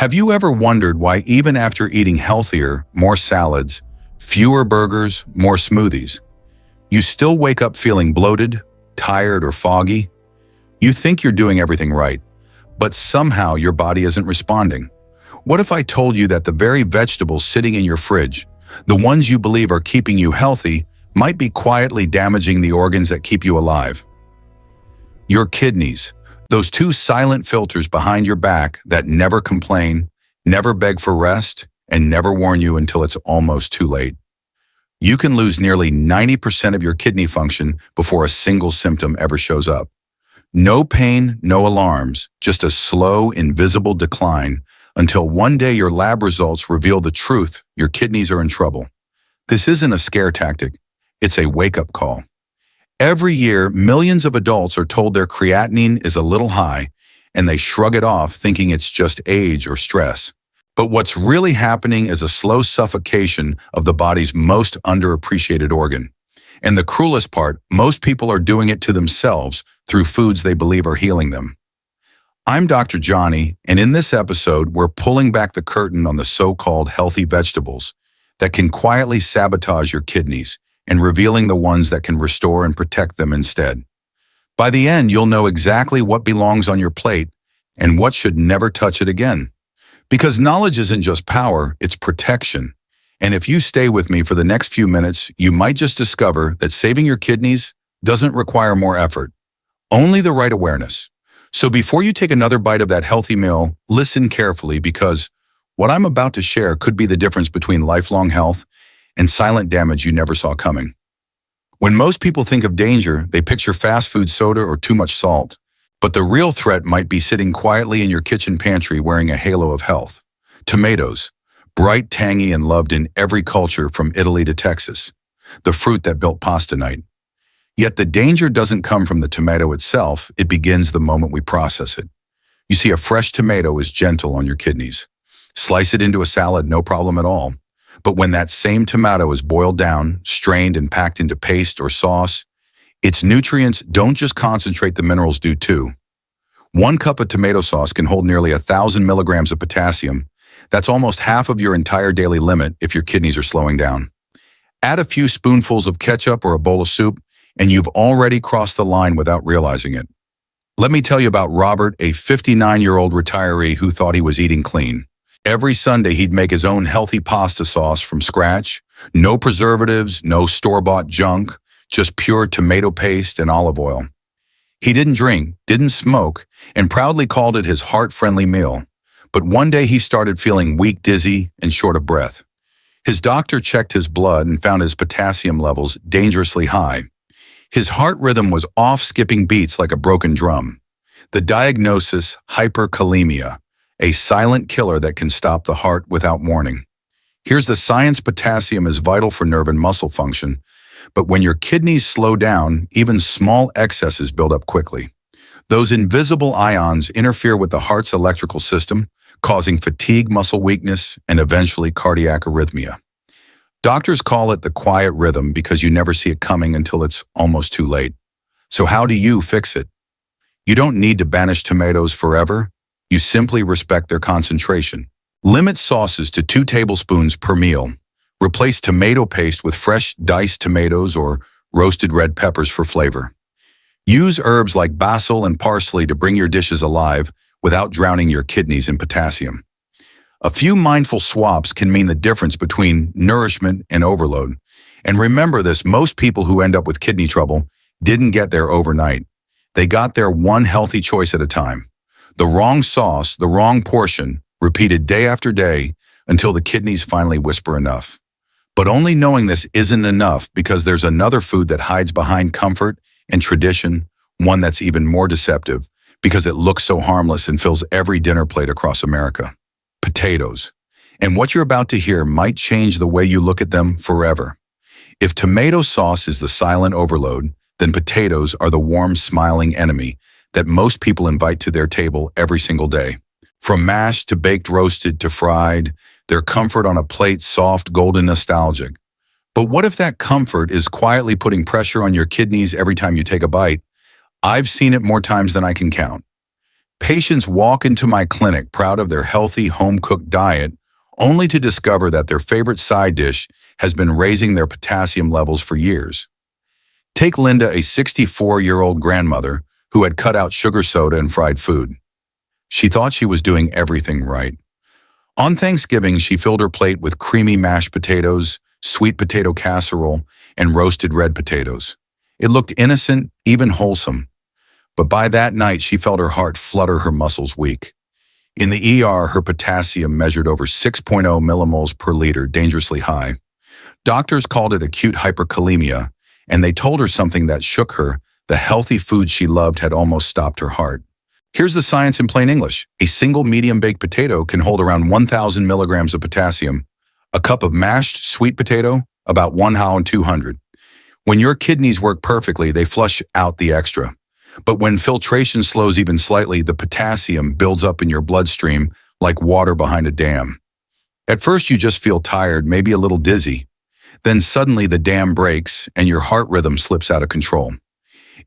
Have you ever wondered why even after eating healthier, more salads, fewer burgers, more smoothies, you still wake up feeling bloated, tired, or foggy? You think you're doing everything right, but somehow your body isn't responding. What if I told you that the very vegetables sitting in your fridge, the ones you believe are keeping you healthy, might be quietly damaging the organs that keep you alive? Your kidneys, those two silent filters behind your back that never complain, never beg for rest, and never warn you until it's almost too late. You can lose nearly 90% of your kidney function before a single symptom ever shows up. No pain, no alarms, just a slow, invisible decline until one day your lab results reveal the truth: your kidneys are in trouble. This isn't a scare tactic, it's a wake-up call. Every year, millions of adults are told their creatinine is a little high, and they shrug it off thinking it's just age or stress. But what's really happening is a slow suffocation of the body's most underappreciated organ. And the cruelest part, most people are doing it to themselves through foods they believe are healing them. I'm Dr. Johnny, and in this episode, we're pulling back the curtain on the so-called healthy vegetables that can quietly sabotage your kidneys and revealing the ones that can restore and protect them instead. By the end, you'll know exactly what belongs on your plate and what should never touch it again. Because knowledge isn't just power, it's protection. And if you stay with me for the next few minutes, you might just discover that saving your kidneys doesn't require more effort, only the right awareness. So before you take another bite of that healthy meal, listen carefully, because what I'm about to share could be the difference between lifelong health and silent damage you never saw coming. When most people think of danger, they picture fast food soda or too much salt. But the real threat might be sitting quietly in your kitchen pantry wearing a halo of health. Tomatoes, bright, tangy, and loved in every culture from Italy to Texas. The fruit that built pasta night. Yet the danger doesn't come from the tomato itself, it begins the moment we process it. You see, a fresh tomato is gentle on your kidneys. Slice it into a salad, no problem at all. But when that same tomato is boiled down, strained, and packed into paste or sauce, its nutrients don't just concentrate, the minerals do too. 1 cup of tomato sauce can hold nearly 1,000 milligrams of potassium. That's almost half of your entire daily limit if your kidneys are slowing down. Add a few spoonfuls of ketchup or a bowl of soup, and you've already crossed the line without realizing it. Let me tell you about Robert, a 59-year-old retiree who thought he was eating clean. Every Sunday, he'd make his own healthy pasta sauce from scratch. No preservatives, no store-bought junk, just pure tomato paste and olive oil. He didn't drink, didn't smoke, and proudly called it his heart-friendly meal. But one day he started feeling weak, dizzy, and short of breath. His doctor checked his blood and found his potassium levels dangerously high. His heart rhythm was off, skipping beats like a broken drum. The diagnosis: hyperkalemia, a silent killer that can stop the heart without warning. Here's the science: potassium is vital for nerve and muscle function, but when your kidneys slow down, even small excesses build up quickly. Those invisible ions interfere with the heart's electrical system, causing fatigue, muscle weakness, and eventually cardiac arrhythmia. Doctors call it the quiet rhythm because you never see it coming until it's almost too late. So how do you fix it? You don't need to banish tomatoes forever. You simply respect their concentration. Limit sauces to 2 tablespoons per meal. Replace tomato paste with fresh diced tomatoes or roasted red peppers for flavor. Use herbs like basil and parsley to bring your dishes alive without drowning your kidneys in potassium. A few mindful swaps can mean the difference between nourishment and overload. And remember this: most people who end up with kidney trouble didn't get there overnight. They got there one healthy choice at a time. The wrong sauce, the wrong portion, repeated day after day until the kidneys finally whisper enough. But only knowing this isn't enough, because there's another food that hides behind comfort and tradition, one that's even more deceptive because it looks so harmless and fills every dinner plate across America: potatoes. And what you're about to hear might change the way you look at them forever. If tomato sauce is the silent overload, then potatoes are the warm, smiling enemy that most people invite to their table every single day. From mashed to baked, roasted to fried, their comfort on a plate: soft, golden, nostalgic. But what if that comfort is quietly putting pressure on your kidneys every time you take a bite? I've seen it more times than I can count. Patients walk into my clinic proud of their healthy home-cooked diet, only to discover that their favorite side dish has been raising their potassium levels for years. Take Linda, a 64-year-old grandmother who had cut out sugar soda and fried food. She thought she was doing everything right. On Thanksgiving, she filled her plate with creamy mashed potatoes, sweet potato casserole, and roasted red potatoes. It looked innocent, even wholesome. But by that night, she felt her heart flutter, her muscles weak. In the ER, her potassium measured over 6.0 millimoles per liter, dangerously high. Doctors called it acute hyperkalemia, and they told her something that shook her. The healthy food she loved had almost stopped her heart. Here's the science in plain English. A single medium-baked potato can hold around 1,000 milligrams of potassium. A cup of mashed sweet potato, about 1,200. When your kidneys work perfectly, they flush out the extra. But when filtration slows even slightly, the potassium builds up in your bloodstream like water behind a dam. At first, you just feel tired, maybe a little dizzy. Then suddenly the dam breaks and your heart rhythm slips out of control.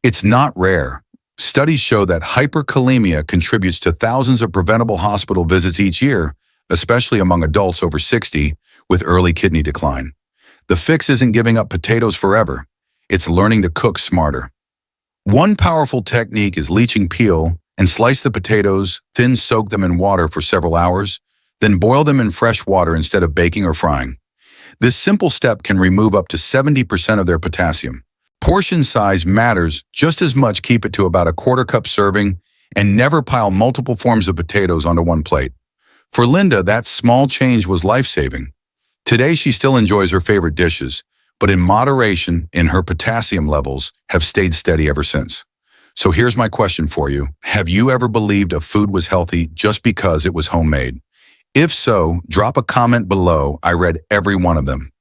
It's not rare. Studies show that hyperkalemia contributes to thousands of preventable hospital visits each year, especially among adults over 60 with early kidney decline. The fix isn't giving up potatoes forever. It's learning to cook smarter. One powerful technique is leaching. Peel and slice the potatoes, then soak them in water for several hours, then boil them in fresh water instead of baking or frying. This simple step can remove up to 70% of their potassium. Portion size matters just as much. Keep it to about a quarter cup serving and never pile multiple forms of potatoes onto one plate. For Linda, that small change was life-saving. Today, she still enjoys her favorite dishes, but in moderation, and her potassium levels have stayed steady ever since. So here's my question for you. Have you ever believed a food was healthy just because it was homemade? If so, drop a comment below. I read every one of them.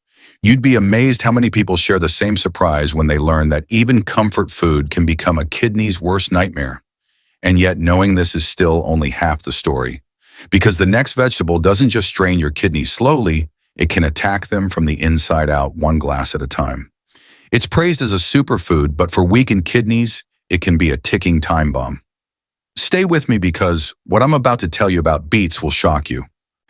You'd be amazed how many people share the same surprise when they learn that even comfort food can become a kidney's worst nightmare. And yet knowing this is still only half the story. Because the next vegetable doesn't just strain your kidneys slowly, it can attack them from the inside out, one glass at a time. It's praised as a superfood, but for weakened kidneys, it can be a ticking time bomb. Stay with me because what I'm about to tell you about beets will shock you.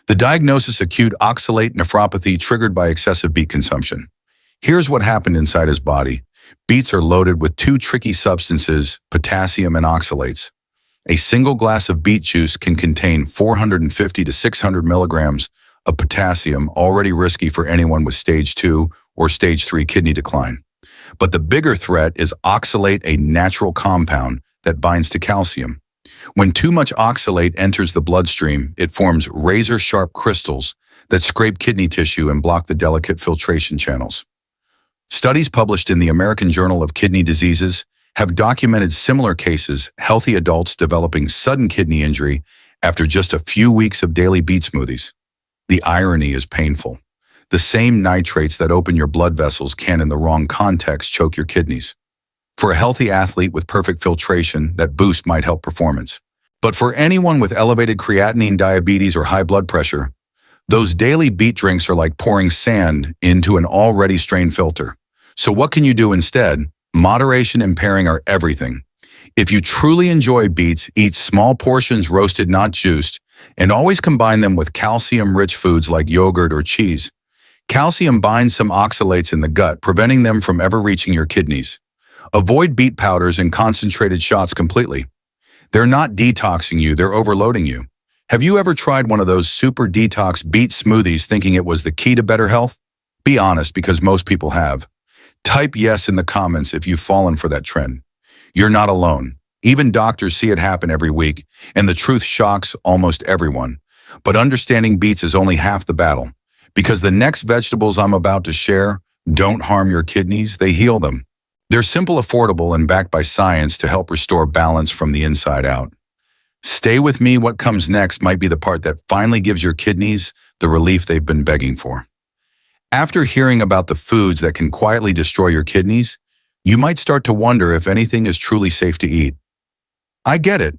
The diagnosis: acute oxalate nephropathy triggered by excessive beet consumption. Here's what happened inside his body. Beets are loaded with two tricky substances, potassium and oxalates. A single glass of beet juice can contain 450 to 600 milligrams of potassium, already risky for anyone with stage 2 or stage 3 kidney decline. But the bigger threat is oxalate, a natural compound that binds to calcium. When too much oxalate enters the bloodstream, it forms razor-sharp crystals that scrape kidney tissue and block the delicate filtration channels. Studies published in the American Journal of Kidney Diseases have documented similar cases, healthy adults developing sudden kidney injury after just a few weeks of daily beet smoothies. The irony is painful. The same nitrates that open your blood vessels can, in the wrong context, choke your kidneys. For a healthy athlete with perfect filtration, that boost might help performance. But for anyone with elevated creatinine, diabetes, or high blood pressure, those daily beet drinks are like pouring sand into an already strained filter. So what can you do instead? Moderation and pairing are everything. If you truly enjoy beets, eat small portions, roasted, not juiced, and always combine them with calcium-rich foods like yogurt or cheese. Calcium binds some oxalates in the gut, preventing them from ever reaching your kidneys. Avoid beet powders and concentrated shots completely. They're not detoxing you, they're overloading you. Have you ever tried one of those super detox beet smoothies thinking it was the key to better health? Be honest, because most people have. Type yes in the comments if you've fallen for that trend. You're not alone. Even doctors see it happen every week, and the truth shocks almost everyone. But understanding beets is only half the battle, because the next vegetables I'm about to share don't harm your kidneys, they heal them. They're simple, affordable, and backed by science to help restore balance from the inside out. Stay with me. What comes next might be the part that finally gives your kidneys the relief they've been begging for. After hearing about the foods that can quietly destroy your kidneys, you might start to wonder if anything is truly safe to eat. I get it.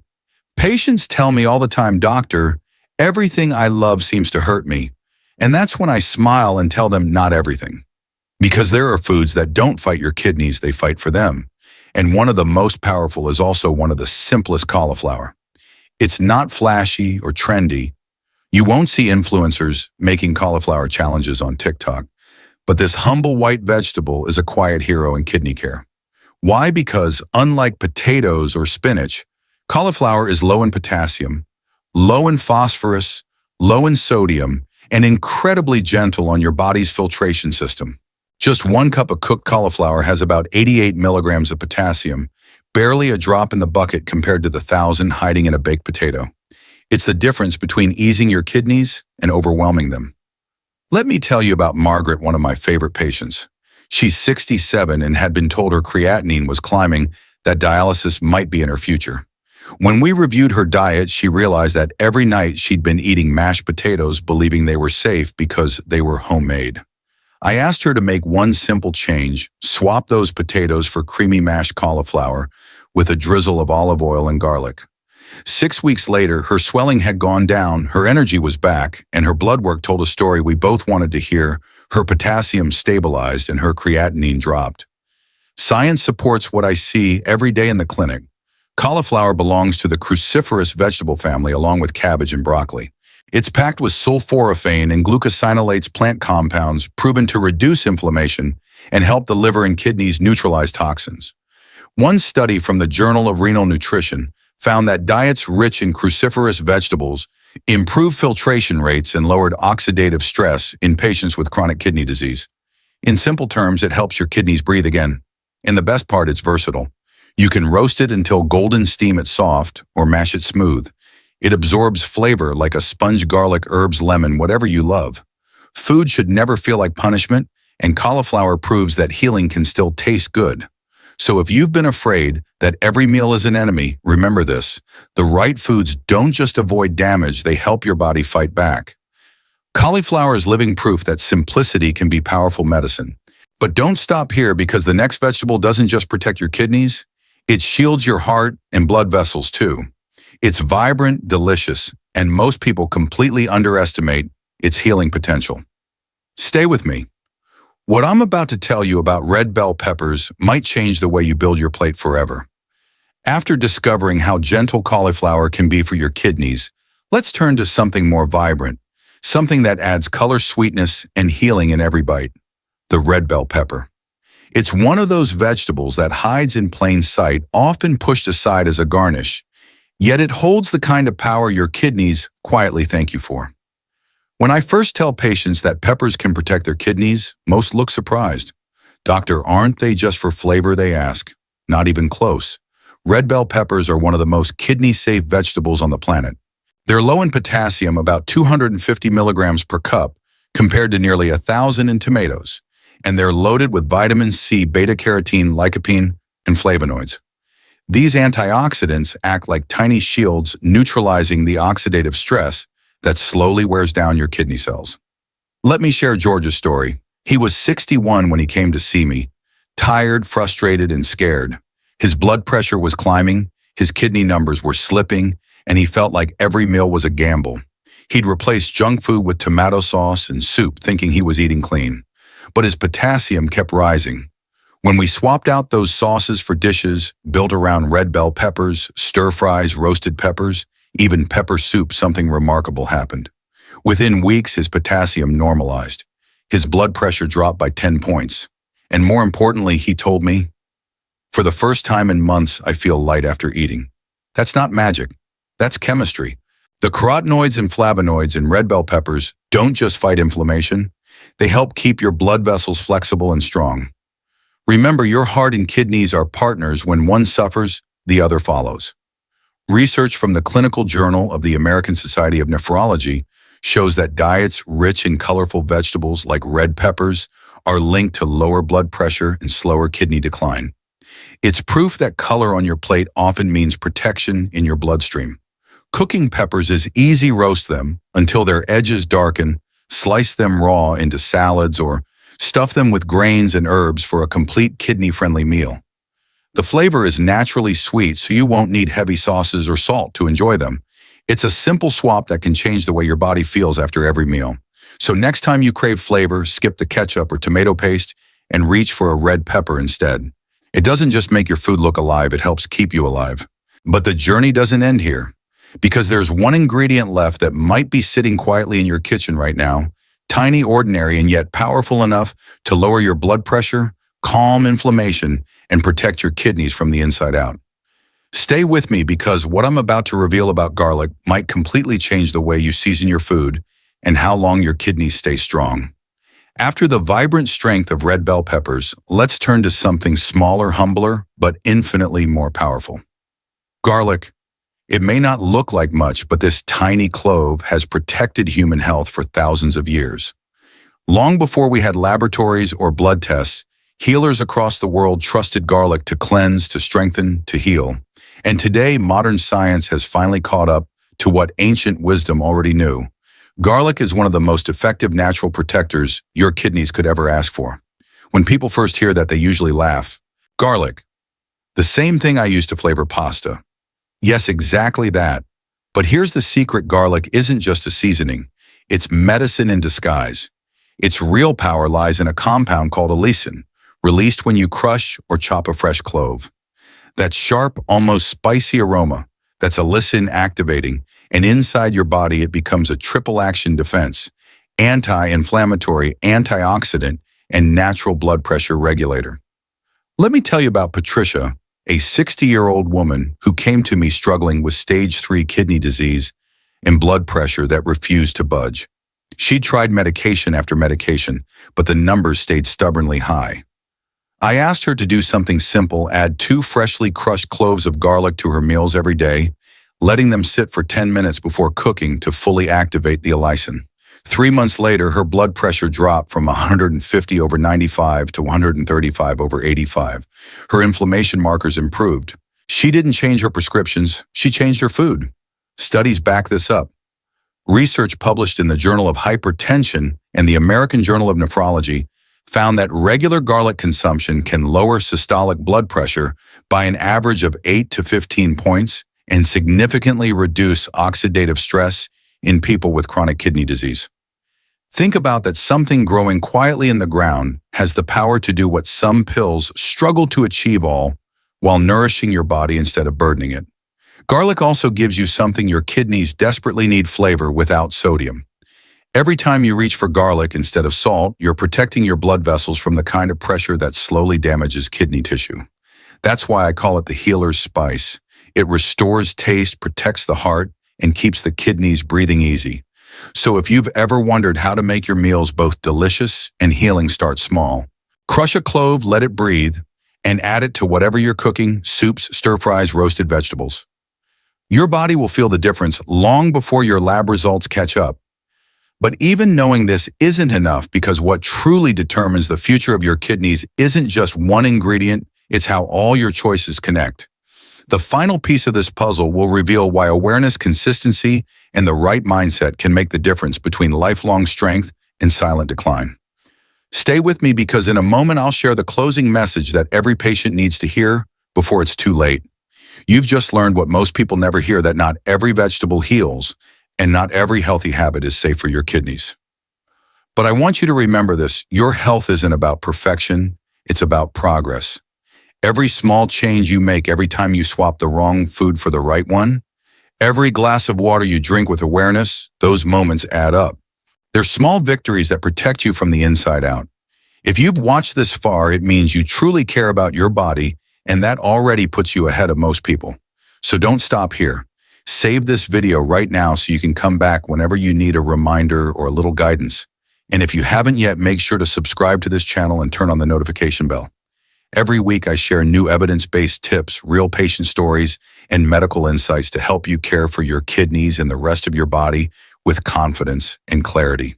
Patients tell me all the time, "Doctor, everything I love seems to hurt me." And that's when I smile and tell them not everything. Because there are foods that don't fight your kidneys, they fight for them. And one of the most powerful is also one of the simplest: cauliflower. It's not flashy or trendy. You won't see influencers making cauliflower challenges on TikTok, but this humble white vegetable is a quiet hero in kidney care. Why? Because unlike potatoes or spinach, cauliflower is low in potassium, low in phosphorus, low in sodium, and incredibly gentle on your body's filtration system. Just 1 cup of cooked cauliflower has about 88 milligrams of potassium, barely a drop in the bucket compared to the 1,000 hiding in a baked potato. It's the difference between easing your kidneys and overwhelming them. Let me tell you about Margaret, one of my favorite patients. She's 67 and had been told her creatinine was climbing, that dialysis might be in her future. When we reviewed her diet, she realized that every night she'd been eating mashed potatoes, believing they were safe because they were homemade. I asked her to make one simple change: swap those potatoes for creamy mashed cauliflower with a drizzle of olive oil and garlic. 6 weeks later, her swelling had gone down, her energy was back, and her blood work told a story we both wanted to hear. Her potassium stabilized and her creatinine dropped. Science supports what I see every day in the clinic. Cauliflower belongs to the cruciferous vegetable family along with cabbage and broccoli. It's packed with sulforaphane and glucosinolates, plant compounds proven to reduce inflammation and help the liver and kidneys neutralize toxins. One study from the Journal of Renal Nutrition found that diets rich in cruciferous vegetables improved filtration rates and lowered oxidative stress in patients with chronic kidney disease. In simple terms, it helps your kidneys breathe again. And the best part, it's versatile. You can roast it until golden, steam it soft, or mash it smooth. It absorbs flavor like a sponge, garlic, herbs, lemon, whatever you love. Food should never feel like punishment, and cauliflower proves that healing can still taste good. So if you've been afraid that every meal is an enemy, remember this: the right foods don't just avoid damage, they help your body fight back. Cauliflower is living proof that simplicity can be powerful medicine. But don't stop here, because the next vegetable doesn't just protect your kidneys, it shields your heart and blood vessels too. It's vibrant, delicious, and most people completely underestimate its healing potential. Stay with me. What I'm about to tell you about red bell peppers might change the way you build your plate forever. After discovering how gentle cauliflower can be for your kidneys, let's turn to something more vibrant, something that adds color, sweetness, and healing in every bite: the red bell pepper. It's one of those vegetables that hides in plain sight, often pushed aside as a garnish, yet it holds the kind of power your kidneys quietly thank you for. When I first tell patients that peppers can protect their kidneys, most look surprised. "Doctor, aren't they just for flavor?" they ask. Not even close. Red bell peppers are one of the most kidney-safe vegetables on the planet. They're low in potassium, about 250 milligrams per cup, compared to nearly 1,000 in tomatoes. And they're loaded with vitamin C, beta-carotene, lycopene, and flavonoids. These antioxidants act like tiny shields, neutralizing the oxidative stress that slowly wears down your kidney cells. Let me share George's story. He was 61 when he came to see me, tired, frustrated, and scared. His blood pressure was climbing, his kidney numbers were slipping, and he felt like every meal was a gamble. He'd replaced junk food with tomato sauce and soup, thinking he was eating clean. But his potassium kept rising. When we swapped out those sauces for dishes built around red bell peppers, stir fries, roasted peppers, even pepper soup, something remarkable happened. Within weeks, his potassium normalized. His blood pressure dropped by 10 points. And more importantly, he told me, "For the first time in months, I feel light after eating." That's not magic. That's chemistry. The carotenoids and flavonoids in red bell peppers don't just fight inflammation. They help keep your blood vessels flexible and strong. Remember, your heart and kidneys are partners. When one suffers, the other follows. Research from the Clinical Journal of the American Society of Nephrology shows that diets rich in colorful vegetables like red peppers are linked to lower blood pressure and slower kidney decline. It's proof that color on your plate often means protection in your bloodstream. Cooking peppers is easy. Roast them until their edges darken, slice them raw into salads, or stuff them with grains and herbs for a complete kidney-friendly meal. The flavor is naturally sweet, so you won't need heavy sauces or salt to enjoy them. It's a simple swap that can change the way your body feels after every meal. So next time you crave flavor, skip the ketchup or tomato paste and reach for a red pepper instead. It doesn't just make your food look alive, it helps keep you alive. But the journey doesn't end here. Because there's one ingredient left that might be sitting quietly in your kitchen right now, tiny, ordinary, and yet powerful enough to lower your blood pressure, calm inflammation, and protect your kidneys from the inside out. Stay with me because what I'm about to reveal about garlic might completely change the way you season your food and how long your kidneys stay strong. After the vibrant strength of red bell peppers, let's turn to something smaller, humbler, but infinitely more powerful. Garlic. It may not look like much, but this tiny clove has protected human health for thousands of years. Long before we had laboratories or blood tests, healers across the world trusted garlic to cleanse, to strengthen, to heal. And today, modern science has finally caught up to what ancient wisdom already knew. Garlic is one of the most effective natural protectors your kidneys could ever ask for. When people first hear that, they usually laugh. Garlic. The same thing I use to flavor pasta. Yes, exactly that. But here's the secret: garlic isn't just a seasoning. It's medicine in disguise. Its real power lies in a compound called allicin, released when you crush or chop a fresh clove. That sharp, almost spicy aroma, that's allicin activating, and inside your body it becomes a triple action defense: anti-inflammatory, antioxidant, and natural blood pressure regulator. Let me tell you about Patricia, a 60-year-old woman who came to me struggling with stage 3 kidney disease and blood pressure that refused to budge. She tried medication after medication, but the numbers stayed stubbornly high. I asked her to do something simple: add 2 freshly crushed cloves of garlic to her meals every day, letting them sit for 10 minutes before cooking to fully activate the allicin. 3 months later, her blood pressure dropped from 150 over 95 to 135 over 85. Her inflammation markers improved. She didn't change her prescriptions, she changed her food. Studies back this up. Research published in the Journal of Hypertension and the American Journal of Nephrology found that regular garlic consumption can lower systolic blood pressure by an average of 8 to 15 points and significantly reduce oxidative stress in people with chronic kidney disease. Think about that: something growing quietly in the ground has the power to do what some pills struggle to achieve, all while nourishing your body instead of burdening it. Garlic also gives you something your kidneys desperately need: flavor without sodium. Every time you reach for garlic instead of salt, you're protecting your blood vessels from the kind of pressure that slowly damages kidney tissue. That's why I call it the healer's spice. It restores taste, protects the heart, and keeps the kidneys breathing easy. So if you've ever wondered how to make your meals both delicious and healing, start small. Crush a clove, let it breathe, and add it to whatever you're cooking: soups, stir-fries, roasted vegetables. Your body will feel the difference long before your lab results catch up. But even knowing this isn't enough, because what truly determines the future of your kidneys isn't just one ingredient, it's how all your choices connect. The final piece of this puzzle will reveal why awareness, consistency, and the right mindset can make the difference between lifelong strength and silent decline. Stay with me, because in a moment I'll share the closing message that every patient needs to hear before it's too late. You've just learned what most people never hear: that not every vegetable heals, and not every healthy habit is safe for your kidneys. But I want you to remember this: your health isn't about perfection, it's about progress. Every small change you make, every time you swap the wrong food for the right one, every glass of water you drink with awareness, those moments add up. They're small victories that protect you from the inside out. If you've watched this far, it means you truly care about your body, and that already puts you ahead of most people. So don't stop here. Save this video right now so you can come back whenever you need a reminder or a little guidance. And if you haven't yet, make sure to subscribe to this channel and turn on the notification bell. Every week I share new evidence-based tips, real patient stories, and medical insights to help you care for your kidneys and the rest of your body with confidence and clarity.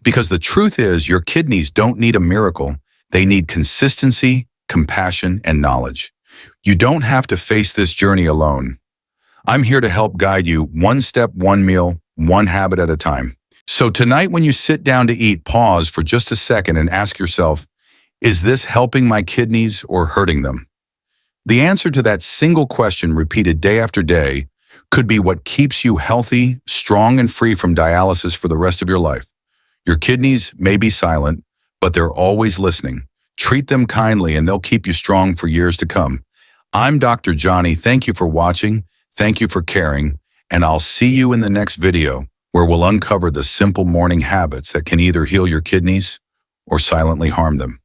Because the truth is, your kidneys don't need a miracle. They need consistency, compassion, and knowledge. You don't have to face this journey alone. I'm here to help guide you one step, one meal, one habit at a time. So tonight, when you sit down to eat, pause for just a second and ask yourself, is this helping my kidneys or hurting them? The answer to that single question, repeated day after day, could be what keeps you healthy, strong, and free from dialysis for the rest of your life. Your kidneys may be silent, but they're always listening. Treat them kindly and they'll keep you strong for years to come. I'm Dr. Johnny. Thank you for watching. Thank you for caring. And I'll see you in the next video where we'll uncover the simple morning habits that can either heal your kidneys or silently harm them.